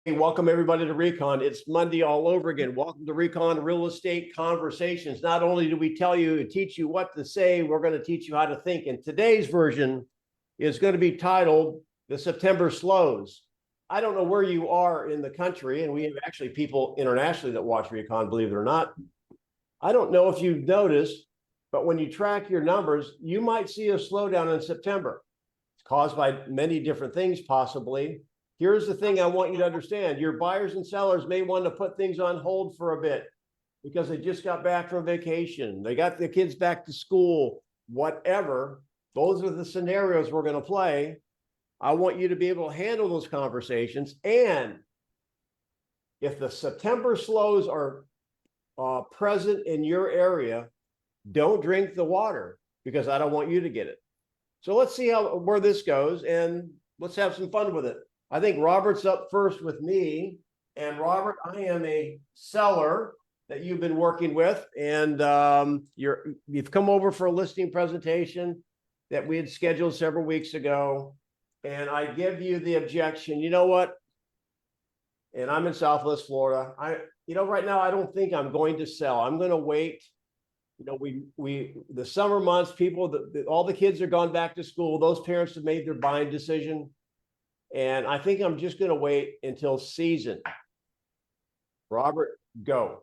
Hey, welcome everybody to RECON. It's Monday all over again. Welcome to RECON Real Estate Conversations. Not only do we tell you and teach you what to say, we're going to teach you how to think. And today's version is going to be titled The September Slows. I don't know where you are in the country, and we have actually people internationally that watch RECON, believe it or not. I don't know if you've noticed, but when you track your numbers, you might see a slowdown in September. It's caused by many different things, possibly. Here's the thing I want you to understand. Your buyers and sellers may want to put things on hold for a bit because they just got back from vacation. They got the kids back to school, whatever. Those are the scenarios we're going to play. I want you to be able to handle those conversations. And if the September slows are present in your area, don't drink the water because I don't want you to get it. So let's see where this goes, and let's have some fun with it. I think Robert's up first with me. And Robert, I am a seller that you've been working with, and you've come over for a listing presentation that we had scheduled several weeks ago. And I give you the objection. You know what? And I'm in Southwest Florida. Right now I don't think I'm going to sell. I'm going to wait. The summer months, all the kids are gone back to school. Those parents have made their buying decision. And I think I'm just going to wait until season. Robert, go.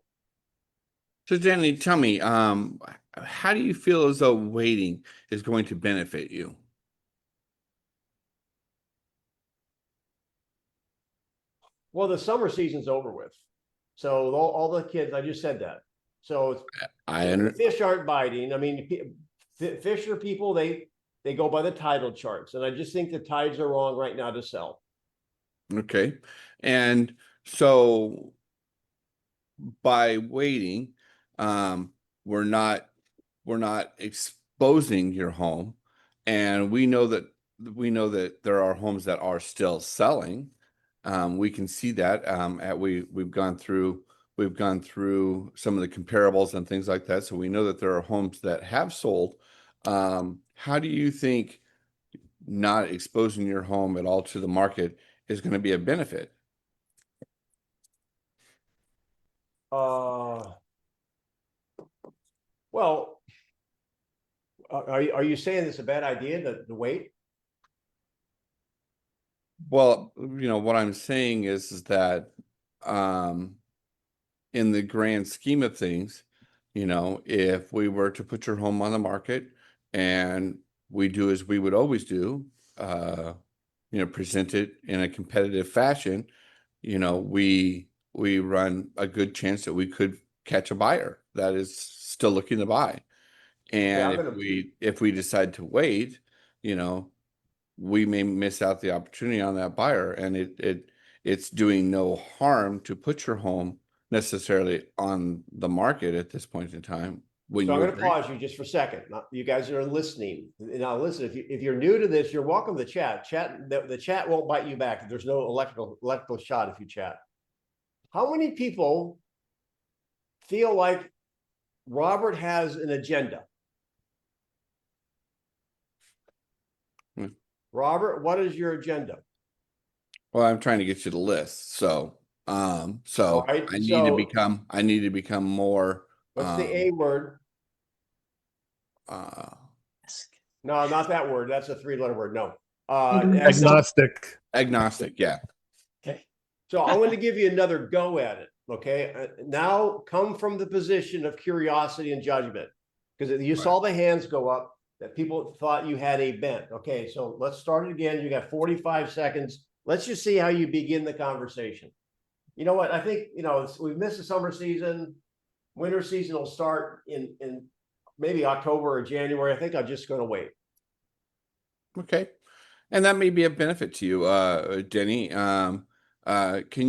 So Denny, tell me, how do you feel as though waiting is going to benefit you? Well, the summer season's over with. So all the kids, I just said that. So the fish aren't biting. I mean, fish are people, they go by the tidal charts. And I just think the tides are wrong right now to sell. Okay. And so by waiting, we're not exposing your home. And we know that there are homes that are still selling. We can see that we've gone through some of the comparables and things like that. So we know that there are homes that have sold. How do you think not exposing your home at all to the market is going to be a benefit? Well, are you saying it's a bad idea to wait? Well, what I'm saying is that in the grand scheme of things, if we were to put your home on the market and we do as we would always do, present it in a competitive fashion, we run a good chance that we could catch a buyer that is still looking to buy. And if we decide to wait, we may miss out the opportunity on that buyer, and it's doing no harm to put your home necessarily on the market at this point in time. So I'm going to pause you just for a second. You guys are listening. Now listen, if you're new to this, you're welcome to chat. The chat won't bite you back. There's no electrical shot if you chat. How many people feel like Robert has an agenda? Robert, what is your agenda? Well, I'm trying to get you the list. So right, I need to become more. What's the A word? No, not that word. That's a 3-letter word. No. Agnostic. Agnostic, yeah. Okay. So I want to give you another go at it. Okay. Now come from the position of curiosity and judgment, because you saw the hands go up that people thought you had a bent. Okay. So let's start it again. You got 45 seconds. Let's just see how you begin the conversation. You know what? I think, we've missed the summer season. Winter season will start in maybe October or January. I think I'm just going to wait. Okay. And that may be a benefit to you, Denny. Can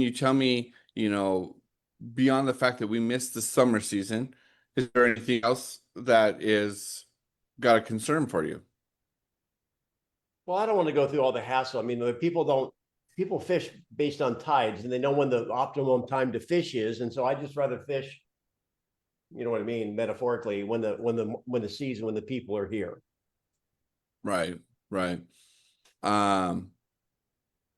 you tell me, beyond the fact that we missed the summer season, is there anything else that is got a concern for you? Well, I don't want to go through all the hassle. I mean, people fish based on tides, and they know when the optimum time to fish is. And so I just rather fish, you know what I mean, metaphorically, when the season, when the people are here. Right.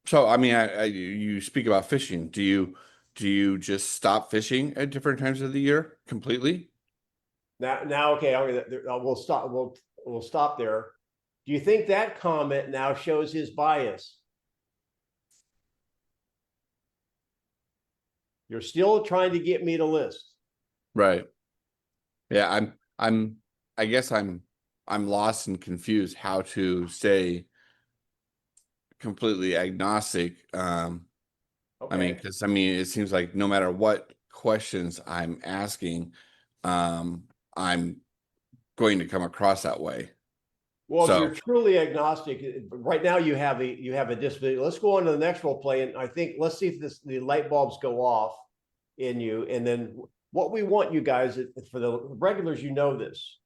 So, I mean, you speak about fishing. Do you just stop fishing at different times of the year completely? Now, okay, we'll stop. We'll stop there. Do you think that comment now shows his bias? You're still trying to get me to list. Right. Yeah, I guess I'm lost and confused how to stay completely agnostic. I mean, Okay. because it seems like no matter what questions I'm asking, I'm going to come across that way. Well, if So, you're truly agnostic, right now you have a disability. Let's go on to the next role play, and I think let's see if the light bulbs go off in you. And then what we want you guys, for the regulars, you know this.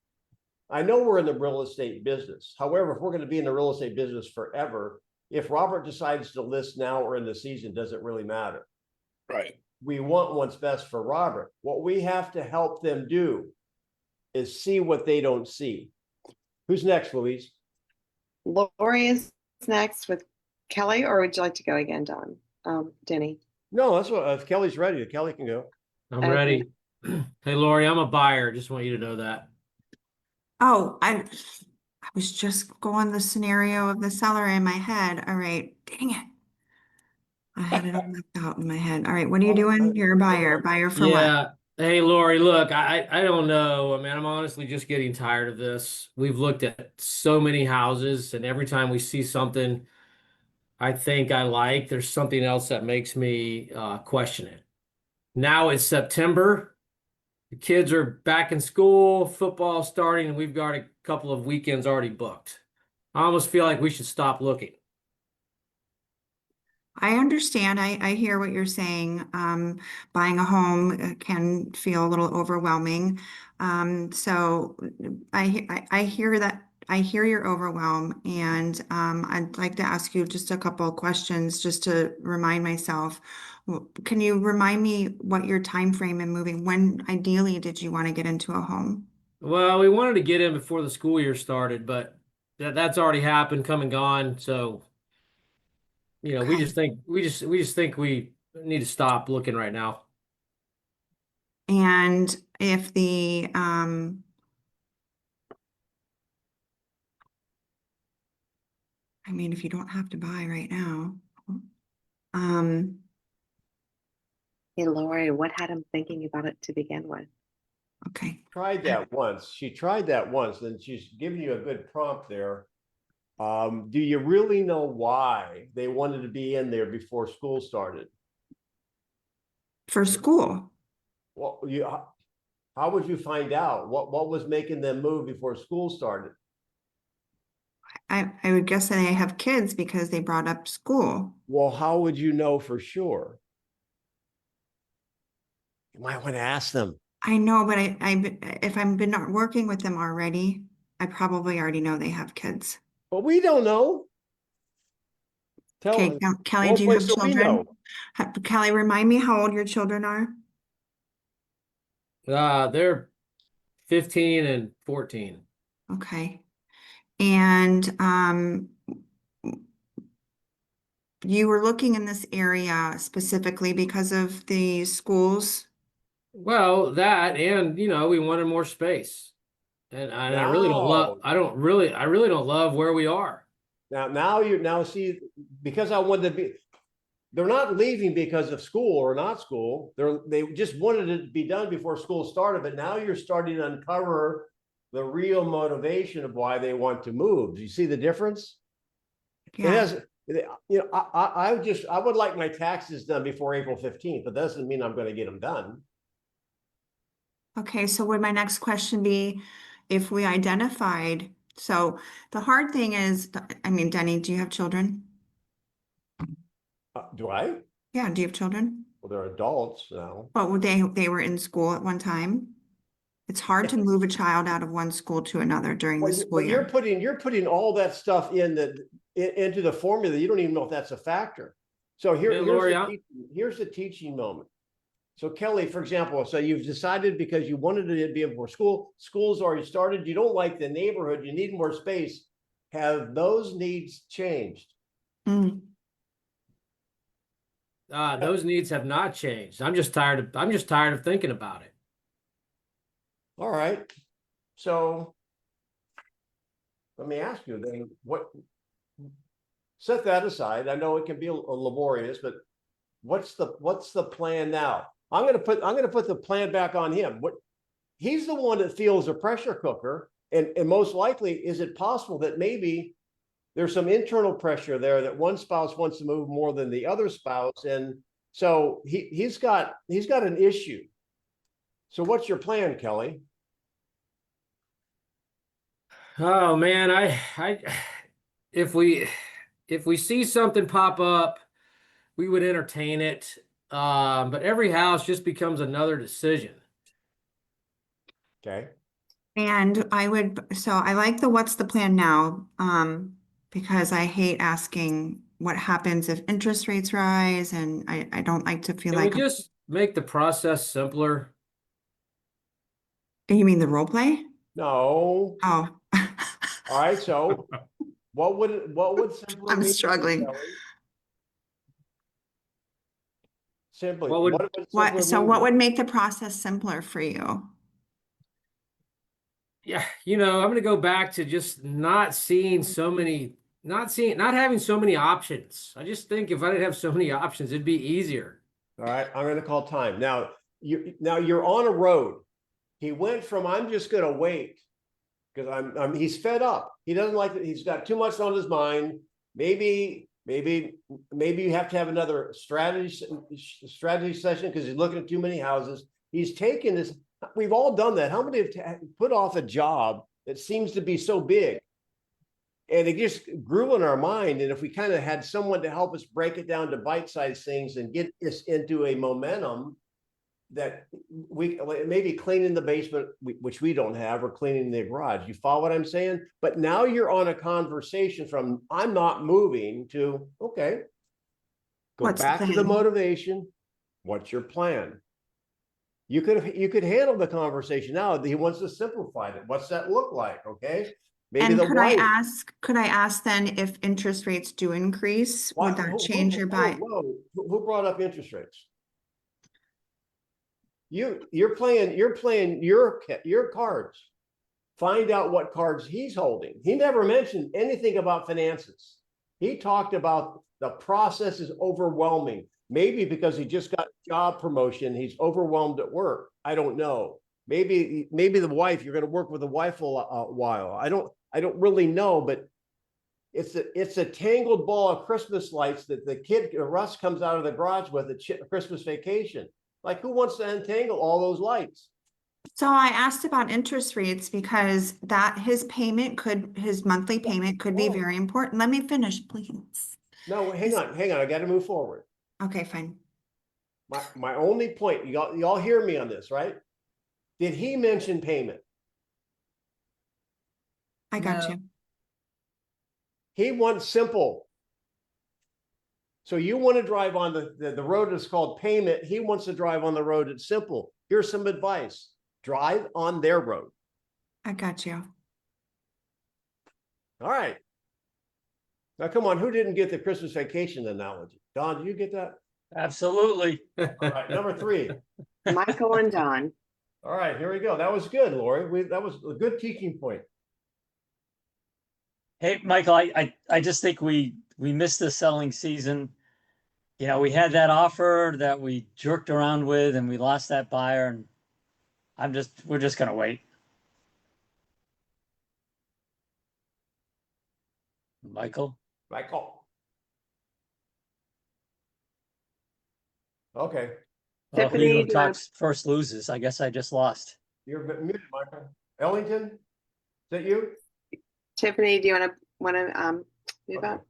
I know we're in the real estate business. However, if we're going to be in the real estate business forever, if Robert decides to list now or in the season, doesn't really matter. right. We want what's best for Robert. What we have to help them do is see what they don't see. Who's next, Louise? Lori is next with Kelly, or would you like to go again, Don? Denny. No, that's what, if Kelly's ready, Kelly can go. I'm Okay. ready. Hey, Lori, I'm a buyer. Just want you to know that. Oh, I was just going the scenario of the seller in my head. All right, dang it. I had it all mapped out in my head. All right, what are you doing? You're a buyer. Buyer for what? Yeah. Hey, Lori, look, I don't know. I mean, I'm honestly just getting tired of this. We've looked at so many houses, and every time we see something I think I like, there's something else that makes me question it. Now it's September. The kids are back in school, football starting, and we've got a couple of weekends already booked. I almost feel like we should stop looking. I understand. I hear what you're saying. Buying a home can feel a little overwhelming. So I hear that. I hear your overwhelm, and I'd like to ask you just a couple of questions just to remind myself. Can you remind me what your time frame in moving? When ideally did you want to get into a home? Well, we wanted to get in before the school year started, but that's already happened, come and gone. So, we Okay. just think we just think we need to stop looking right now. And if the I mean, if you don't have to buy right now, Hey, Lori, what had him thinking about it to begin with? okay. Tried that once. She tried that once, and she's giving you a good prompt there. Do you really know why they wanted to be in there before school started? For school, Well, how would you find out? What was making them move before school started? I would guess that they have kids because they brought up school. Well, how would you know for sure? You might want to ask them. I know, but if I've been not working with them already, I probably already know they have kids. But we don't know. Tell Okay, them. Kelly, do you have So we children? know. Kelly, remind me how old your children are? They're 15 and 14. Okay. And you were looking in this area specifically because of the schools? Well, that and we wanted more space. And I really don't love No. I really don't love where we are. Now you see, because I wanted to be, they're not leaving because of school or not school. They just wanted it to be done before school started, but now you're starting to uncover the real motivation of why they want to move. Do you see the difference? It Yeah. has, I would like my taxes done before April 15th, but that doesn't mean I'm going to get them done. Okay, so would my next question be if we identified, so the hard thing is, I mean, Denny, do you have children? Do I? Yeah, do you have children? Well, they're adults now. Oh, they were in school at one time. It's hard to move a child out of one school to another during the school But year. you're putting all that stuff into the formula. You don't even know if that's a factor. So here's the teaching moment. So Kelly, for example, so you've decided because you wanted it to be before school, school's already started, you don't like the neighborhood, you need more space. Have those needs changed? Mm. Those needs have not changed. I'm just tired of thinking about it. All right. So let me ask you then, set that aside. I know it can be laborious, but what's the plan now? I'm gonna put the plan back on him. He's the one that feels a pressure cooker, and most likely, is it possible that maybe there's some internal pressure there that one spouse wants to move more than the other spouse, and so he's got an issue. So what's your plan, Kelly? Oh man, if we see something pop up, we would entertain it. But every house just becomes another decision. Okay. And I like the what's the plan now, because I hate asking what happens if interest rates rise, and I don't like to feel Can we like, just make the process simpler? you mean the role play? No. Oh. All right. So what would simpler I'm mean, struggling. Kelly? Simply, What would- what would simpler So mean? what would make the process simpler for you? Yeah, I'm going to go back to just not having so many options. I just think if I didn't have so many options, it'd be easier. All right, I'm going to call time. Now you're on a road. He went from I'm just going to wait because he's fed up. He doesn't like it. He's got too much on his mind. Maybe you have to have another strategy session because he's looking at too many houses. He's taken this. We've all done that. How many have put off a job that seems to be so big? And it just grew in our mind. And if we kind of had someone to help us break it down to bite-sized things and get this into a momentum that we maybe cleaning the basement, which we don't have, or cleaning the garage. You follow what I'm saying? But now you're on a conversation from I'm not moving to, okay, go What's the back to the plan? motivation. What's your plan? You could handle the conversation now. He wants to simplify it. What's that look like? Okay. Maybe And the wife. could I ask then if interest rates do increase, would that change your buy? Whoa. Who brought up interest rates? You're playing your cards. Find out what cards he's holding. He never mentioned anything about finances. He talked about the process is overwhelming. Maybe because he just got a job promotion, he's overwhelmed at work. I don't know. Maybe the wife, you're going to work with the wife a while. I don't really know, but it's a tangled ball of Christmas lights that the kid Russ comes out of the garage with at Christmas vacation. Like, who wants to untangle all those lights? So I asked about interest rates because his monthly payment could be very important. Let me finish, please. No, hang on. I got to move forward. Okay, fine. My only point, y'all hear me on this, right? Did he mention payment? I got you. He wants simple. So you want to drive on the road that's called payment. He wants to drive on the road that's simple. Here's some advice. Drive on their road. I got you. All right. Now, come on. Who didn't get the Christmas vacation analogy? Don, did you get that? Absolutely. All right. Number 3. Michael and Don. All right. Here we go. That was good, Lori. That was a good teaching point. Hey, Michael, I just think we missed the selling season. We had that offer that we jerked around with and we lost that buyer, and we're just going to wait. Michael? Okay. Well, Tiffany, he who do you want- talks first loses. I guess I just lost. You're muted, Michael. Ellington, is that you? Tiffany, do you want to move up?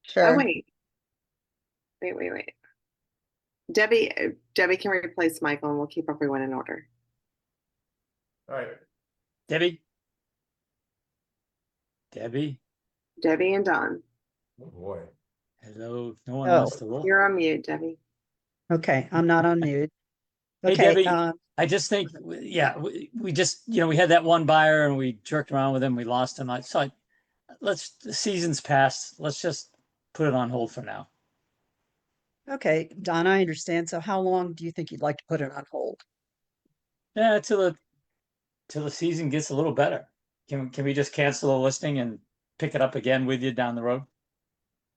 Sure. Oh, wait. Debbie can replace Michael and we'll keep everyone in order. All right. Debbie Debbie and Don. Oh, boy. hello. No one Oh. wants to roll. You're on mute, Debbie. Okay, I'm not on mute. Hey, Okay, Debbie. I just think, we just, we had that one buyer and we jerked around with him. We lost him. The season's passed. Let's just put it on hold for now. Okay, Don, I understand. So how long do you think you'd like to put it on hold? Yeah, till the season gets a little better. Can we just cancel the listing and pick it up again with you down the road?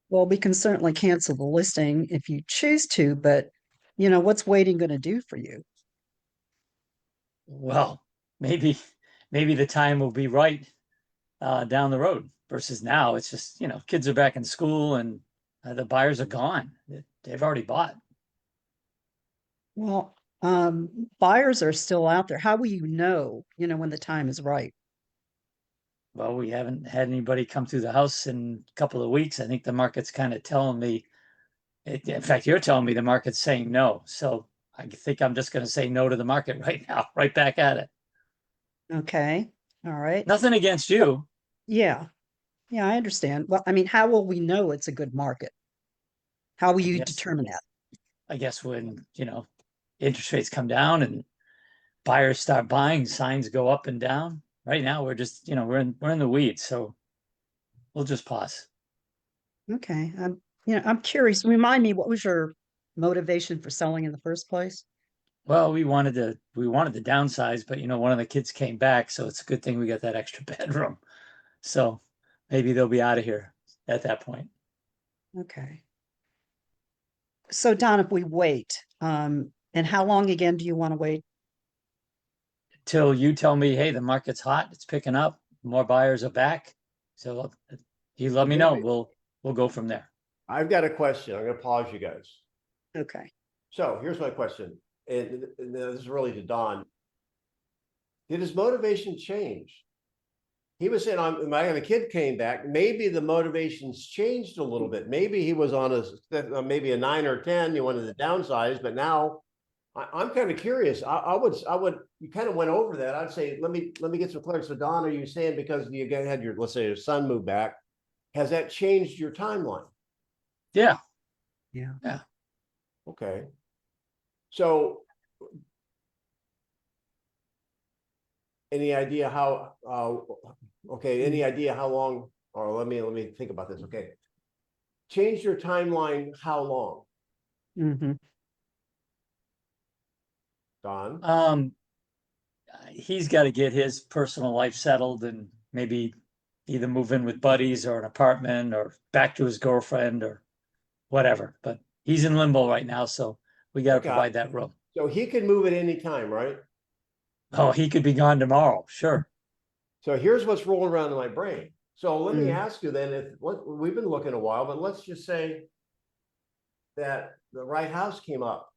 Well, we can certainly cancel the listing if you choose to, but what's waiting going to do for you? Well, maybe the time will be right down the road versus now. It's just, kids are back in school and the buyers are gone. They've already bought. Well, buyers are still out there. How will you know, when the time is right? Well, we haven't had anybody come through the house in a couple of weeks. I think the market's kind of telling me, in fact, you're telling me the market's saying no. So I think I'm just going to say no to the market right now, right back at it. Okay. All right. Nothing against you. Yeah. Yeah, I understand. Well, I mean, how will we know it's a good market? How will you Yes. determine that? I guess when, interest rates come down and buyers start buying, signs go up and down. Right now, we're just, we're in the weeds. So we'll just pause. Okay. I'm curious. Remind me, what was your motivation for selling in the first place? Well, we wanted to downsize, but one of the kids came back, so it's a good thing we got that extra bedroom. So maybe they'll be out of here at that point. Okay. So Don, if we wait, and how long again do you want to wait? Till you tell me, hey, the market's hot, it's picking up, more buyers are back. So you let me know. We'll go from there. I've got a question. I'm going to pause you guys. Okay. So here's my question. And this is really to Don. Did his motivation change? He was saying, the kid came back. Maybe the motivations changed a little bit. Maybe he was on maybe a 9 or 10. You wanted to downsize, but now I'm kind of curious. I would. You kind of went over that. I'd say, let me get some clarity. So Don, are you saying because you had your, let's say, your son moved back, has that changed your timeline? Yeah. Yeah. Yeah. Okay. So any idea how, any idea how long, or let me think about this. Okay. Change your timeline. How long? Mm-hmm. Don? He's got to get his personal life settled and maybe either move in with buddies or an apartment or back to his girlfriend or whatever. But he's in limbo right now, so we got to provide that room. So he can move at any time, right? Oh, he could be gone tomorrow. Sure. So here's what's rolling around in my brain. So let me ask you then, if we've been looking a while, but let's just say that the right house came up.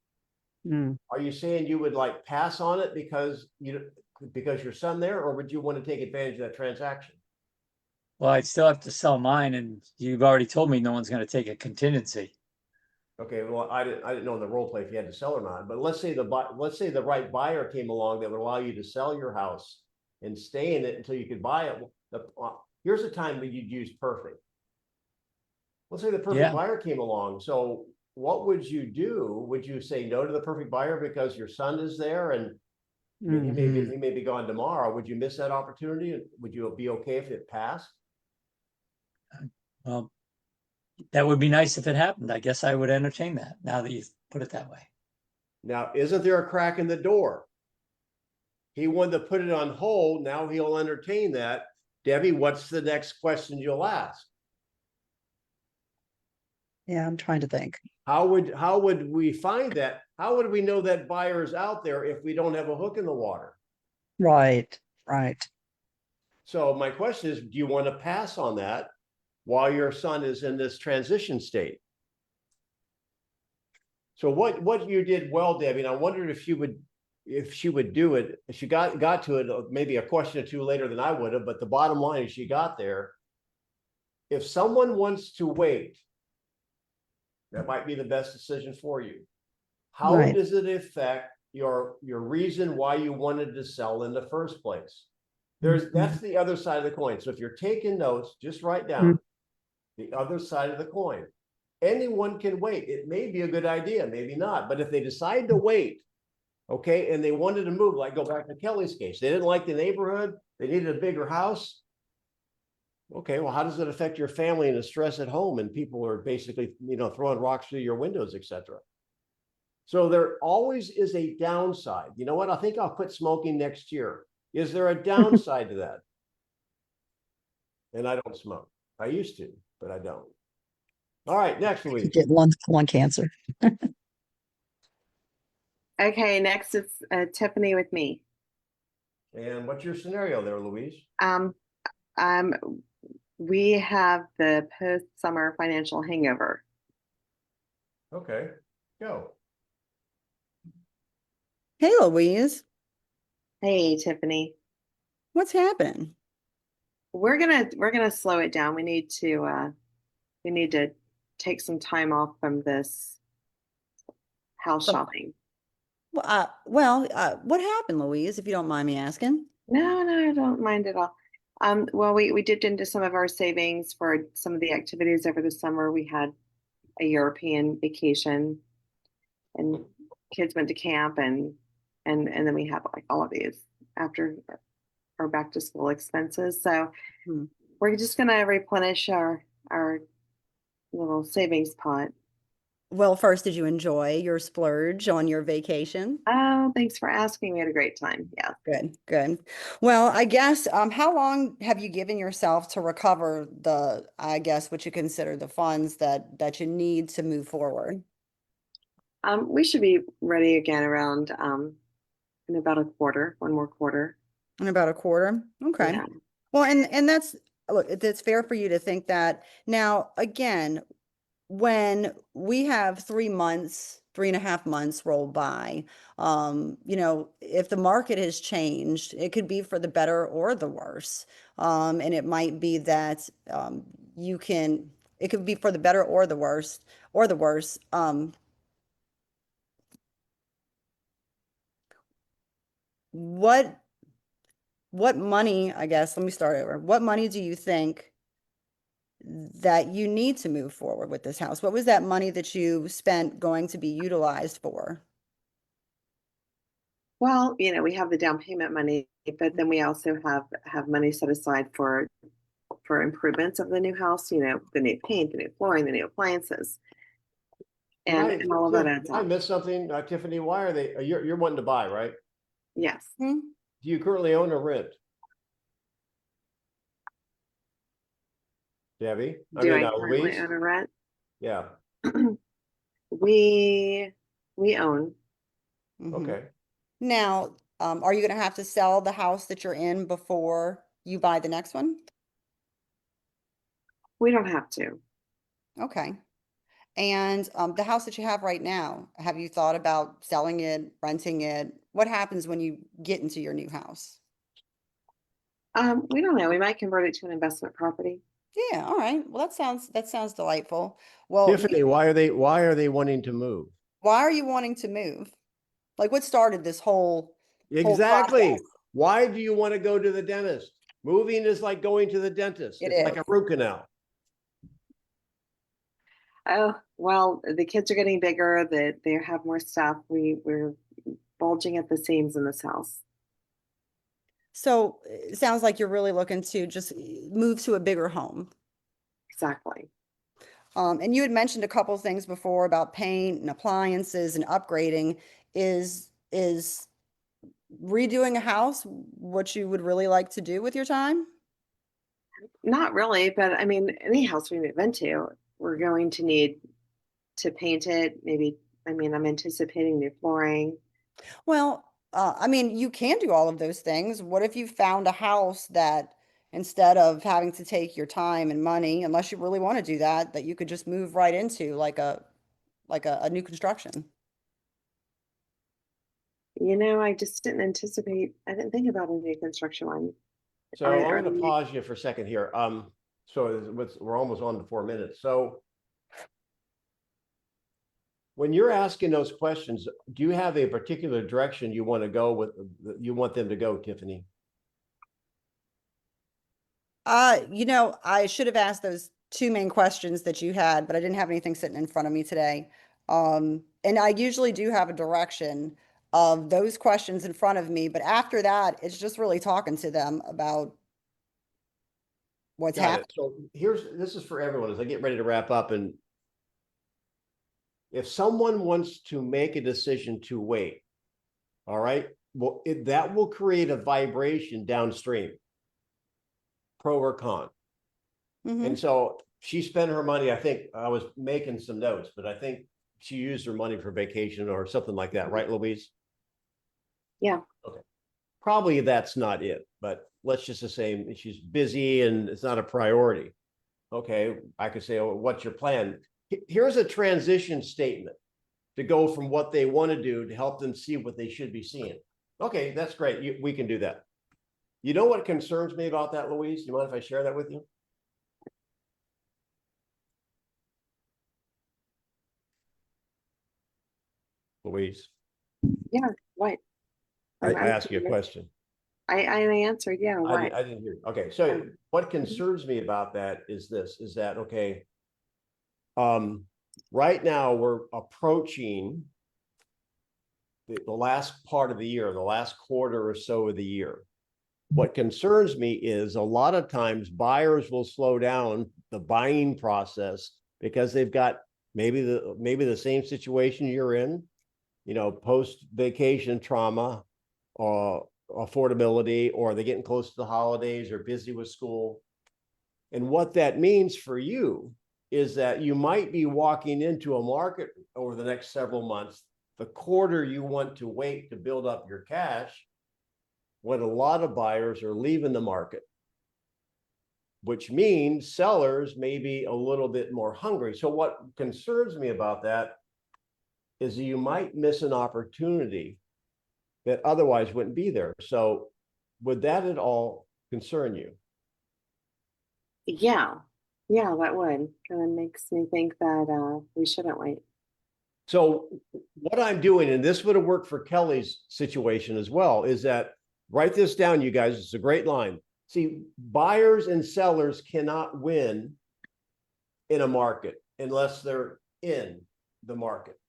Are you saying you would like pass on it because your son there, or would you want to take advantage of that transaction? Well, I'd still have to sell mine, and you've already told me no one's going to take a contingency. Okay, well, I didn't know in the role play if you had to sell or not, but let's say the right buyer came along that would allow you to sell your house and stay in it until you could buy it. Here's a time that you'd use perfect. Let's say the perfect buyer came along. So what would you do? Would you say no to the perfect buyer because your son is there and he may be gone tomorrow? Would you miss that opportunity? Would you be okay if it passed? Well, that would be nice if it happened. I guess I would entertain that now that you put it that way. Now, isn't there a crack in the door? He wanted to put it on hold. Now he'll entertain that. Debbie, what's the next question you'll ask? Yeah, I'm trying to think. How would we find that? How would we know that buyer is out there if we don't have a hook in the water? Right. So my question is, do you want to pass on that while your son is in this transition state? So what you did well, Debbie, and I wondered if she would do it. If she got to it, maybe a question or two later than I would have, but the bottom line is she got there. If someone wants to wait, that might be the best decision for you. How does it affect your reason why you wanted to sell in the first place? That's the other side of the coin. So if you're taking notes, just write down the other side of the coin. Anyone can wait. It may be a good idea, maybe not. But if they decide to wait, okay, and they wanted to move, like go back to Kelly's case, they didn't like the neighborhood, they needed a bigger house. Okay, well, how does it affect your family and the stress at home and people are basically, throwing rocks through your windows, etc.? So there always is a downside. You know what? I think I'll quit smoking next year. Is there a downside to that? And I don't smoke. I used to, but I don't. All right, next You week. get lung cancer. Okay, next is Tiffany with me. And what's your scenario there, Louise? Um, we have the post-summer financial hangover. Okay, go. Hey, Louise, Hey, Tiffany. what's happening? We're gonna slow it down. We need to take some time off from this house From- shopping. What happened, Louise, if you don't mind me asking? No, I don't mind at all. Well, we dipped into some of our savings for some of the activities over the summer. We had a European vacation and kids went to camp and then we had like all of these after our back to school expenses. So Hmm. we're just gonna replenish our little savings pot. Well, first, did you enjoy your splurge on your vacation? Oh, thanks for asking. We had a great time. Yeah. Good, good. Well, I guess, how long have you given yourself to recover I guess, what you consider the funds that you need to move forward? We should be ready again around in about a quarter, one more quarter. In about a quarter? Okay. Yeah. Well, and look, it's fair for you to think that. Now, again, when we have 3 months, 3.5 months roll by, if the market has changed, it could be for the better or the worse. And it might be that it could be for the better or the worst or the worse. What money, I guess, let me start over. What money do you think that you need to move forward with this house? What was that money that you spent going to be utilized for? Well, we have the down payment money, but then we also have money set aside for improvements of the new house, the new paint, the new flooring, the new appliances. And all of that adds I up. missed something, Tiffany. Why are they? You're wanting to buy, right? Yes. Do you currently own or rent? Debbie? Do I currently Louise? own a rent? Yeah. We own. Mhm. Okay. Now, are you going to have to sell the house that you're in before you buy the next one? We don't have to. Okay. And the house that you have right now, have you thought about selling it, renting it? What happens when you get into your new house? We don't know. We might convert it to an investment property. Yeah, all right. Well, that sounds delightful. Well, Tiffany, why are they wanting to move? why are you wanting to move? Like, what started this whole Exactly. process? Why do you want to go to the dentist? Moving is like going to the dentist. It It's like is. a root canal. Oh, well, the kids are getting bigger, that they have more stuff. We're bulging at the seams in this house. So it sounds like you're really looking to just move to a bigger home. Exactly. And you had mentioned a couple things before about paint and appliances and upgrading. Is redoing a house what you would really like to do with your time? Not really, but I mean, any house we move into, we're going to need to paint it. Maybe, I'm anticipating new flooring. Well, I mean, you can do all of those things. What if you found a house that instead of having to take your time and money, unless you really want to do that, that you could just move right into like a new construction? I just didn't anticipate, I didn't think about a new construction one. So I'm going to pause you for a second here. We're almost on to 4 minutes. So when you're asking those questions, do you have a particular direction you want to go with, you want them to go, Tiffany? I should have asked those two main questions that you had, but I didn't have anything sitting in front of me today. And I usually do have a direction of those questions in front of me, but after that, it's just really talking to them about what's Got happening. it. So this is for everyone as I get ready to wrap up. And if someone wants to make a decision to wait, all right, well, that will create a vibration downstream, pro or con. Mhm. And so she spent her money. I think I was making some notes, but I think she used her money for vacation or something like that, right, Louise? Yeah. Okay. Probably that's not it, but let's just say she's busy and it's not a priority. Okay, I could say, oh, what's your plan? Here's a transition statement to go from what they want to do to help them see what they should be seeing. Okay, that's great. We can do that. You know what concerns me about that, Louise? You mind if I share that with you? Louise, Yeah. What? I I'm asked you a curious. question. I answered. Yeah. What? I didn't hear. Okay, so what concerns me about that is this, is that, okay, right now we're approaching the last part of the year, the last quarter or so of the year. What concerns me is a lot of times buyers will slow down the buying process because they've got maybe the same situation you're in, post vacation trauma or affordability, or they're getting close to the holidays or busy with school. And what that means for you is that you might be walking into a market over the next several months, the quarter you want to wait to build up your cash, when a lot of buyers are leaving the market, which means sellers may be a little bit more hungry. So what concerns me about that is that you might miss an opportunity that otherwise wouldn't be there. So would that at all concern you? Yeah. Yeah, that would. Kind of makes me think that we shouldn't wait. So what I'm doing, and this would have worked for Kelly's situation as well, is that write this down, you guys. It's a great line. See, buyers and sellers cannot win in a market unless they're in the market.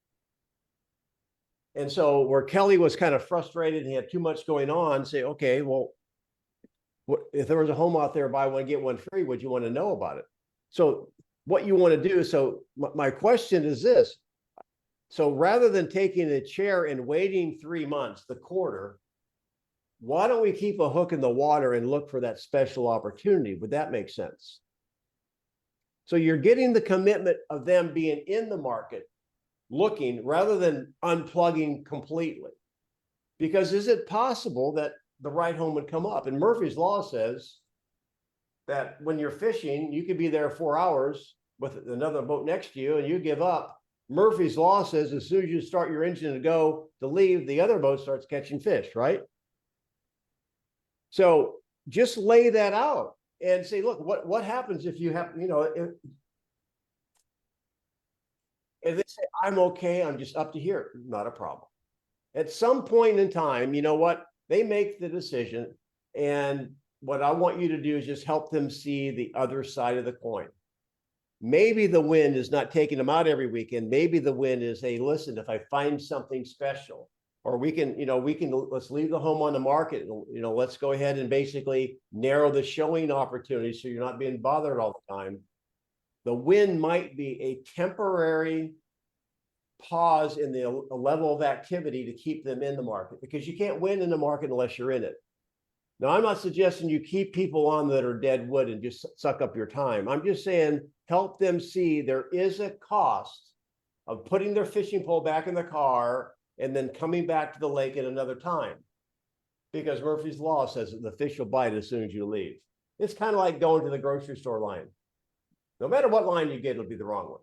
And so where Kelly was kind of frustrated and he had too much going on, say, okay, well, if there was a home out there, buy one, get one free, would you want to know about it? So what you want to do, so my question is this. So rather than taking a chair and waiting 3 months, the quarter, why don't we keep a hook in the water and look for that special opportunity? Would that make sense? So you're getting the commitment of them being in the market, looking rather than unplugging completely. Because is it possible that the right home would come up? And Murphy's Law says that when you're fishing, you could be there 4 hours with another boat next to you and you give up. Murphy's Law says as soon as you start your engine to go to leave, the other boat starts catching fish, right? So just lay that out and say, look, what happens if you have, if they say, I'm okay, I'm just up to here, not a problem. At some point in time, you know what? They make the decision. And what I want you to do is just help them see the other side of the coin. Maybe the win is not taking them out every weekend. Maybe the win is, hey, listen, if I find something special, or let's leave the home on the market. Let's go ahead and basically narrow the showing opportunity so you're not being bothered all the time. The win might be a temporary pause in the level of activity to keep them in the market, because you can't win in the market unless you're in it. Now, I'm not suggesting you keep people on that are dead wood and just suck up your time. I'm just saying help them see there is a cost of putting their fishing pole back in the car and then coming back to the lake at another time. Because Murphy's Law says that the fish will bite as soon as you leave. It's kind of like going to the grocery store line. No matter what line you get, it'll be the wrong one.